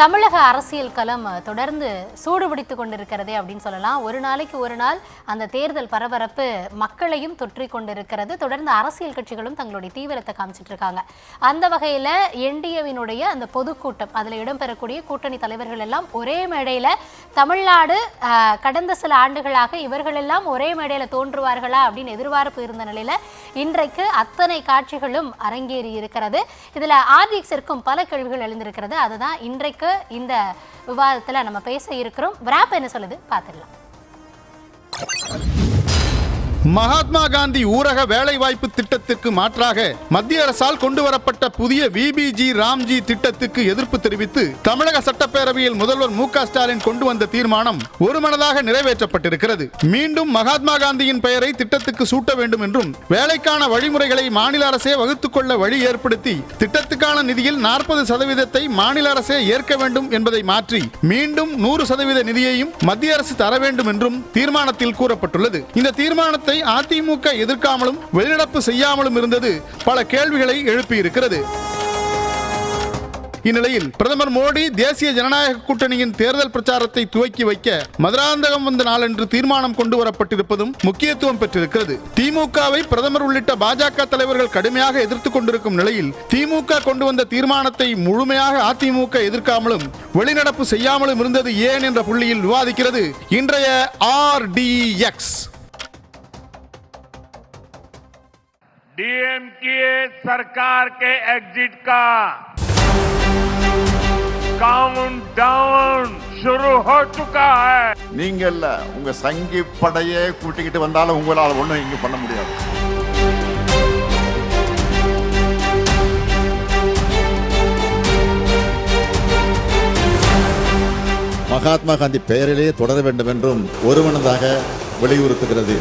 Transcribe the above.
தமிழக அரசியல் களம் தொடர்ந்து சூடுபிடித்து கொண்டிருக்கிறதே அப்படின்னு சொல்லலாம். ஒரு நாளைக்கு ஒரு நாள் அந்த தேர்தல் பரபரப்பு மக்களையும் தொற்றி கொண்டிருக்கிறது. தொடர்ந்து அரசியல் கட்சிகளும் தங்களுடைய தீவிரத்தை காமிச்சிட்டு இருக்காங்க. அந்த வகையில் என்டிஏவினுடைய அந்த பொதுக்கூட்டம், அதில் இடம்பெறக்கூடிய கூட்டணி தலைவர்கள் எல்லாம் ஒரே மேடையில் தமிழ்நாடு கடந்த சில ஆண்டுகளாக இவர்கள் எல்லாம் ஒரே மேடையில் தோன்றுவார்களா அப்படின்னு எதிர்பார்ப்பு இருந்த நிலையில் இன்றைக்கு அத்தனை காட்சிகளும் அரங்கேறி இருக்கிறது. இதில் ஆர்டிஎக்ஸிற்கும் பல கேள்விகள் எழுந்திருக்கிறது. அதுதான் இன்றைக்கு இந்த விவாதத்துல நம்ம பேச இருக்கிறோம். விராப் என்ன சொல்லுது பார்த்துடலாம். மகாத்மா காந்தி ஊரக வேலைவாய்ப்பு திட்டத்திற்கு மாற்றாக மத்திய அரசால் கொண்டு வரப்பட்ட புதிய விபிஜி ராம்ஜி திட்டத்துக்கு எதிர்ப்பு தெரிவித்து தமிழக சட்டப்பேரவையில் முதல்வர் மு.க. ஸ்டாலின் கொண்டு வந்த தீர்மானம் ஒருமனதாக நிறைவேற்றப்பட்டிருக்கிறது. மீண்டும் மகாத்மா காந்தியின் பெயரை திட்டத்துக்கு சூட்ட வேண்டும் என்றும் வேலைக்கான வழிமுறைகளை மாநில அரசே வகுத்துக் கொள்ள வழி ஏற்படுத்தி திட்டத்துக்கான நிதியில் 40% மாநில அரசே ஏற்க வேண்டும் என்பதை மாற்றி மீண்டும் 100% நிதியையும் மத்திய அரசு தர வேண்டும் என்றும் தீர்மானத்தில் கூறப்பட்டுள்ளது. இந்த தீர்மானத்தை அதிமுக எதிர்க்காமலும் வெளிநடப்பு செய்யாமலும் இருந்தது பல கேள்விகளை எழுப்பியிருக்கிறது. இந்நிலையில் பிரதமர் மோடி தேசிய ஜனநாயக கூட்டணியின் தேர்தல் பிரச்சாரத்தை துவக்கி வைக்க மதுராந்தகம் வந்த நாளன்று தீர்மானம் கொண்டு வரப்பட்டிருப்பதும் முக்கியத்துவம் பெற்றிருக்கிறது. திமுகவை பிரதமர் உள்ளிட்ட பாஜக தலைவர்கள் கடுமையாக எதிர்த்துக் கொண்டிருக்கும் நிலையில் திமுக கொண்டு வந்த தீர்மானத்தை முழுமையாக அதிமுக எதிர்க்காமலும் வெளிநடப்பு செய்யாமலும் இருந்தது ஏன் என்ற புள்ளியில் விவாதிக்கிறது இன்றைய ஆர்டிஎக்ஸ். डीएमके सरकार के एग्जिट का काउंट डाउन शुरू हो चुका है. நீங்கள் உங்க சங்கி படையே கூட்டிக்கிட்டு வந்தாலும் உங்களால் ஒண்ணும் இங்க பண்ண முடியாது. மகாத்மா காந்தி பெயரிலே தொடர வேண்டும் என்றும் ஒருமனதாக வலியுறுத்துகிறது.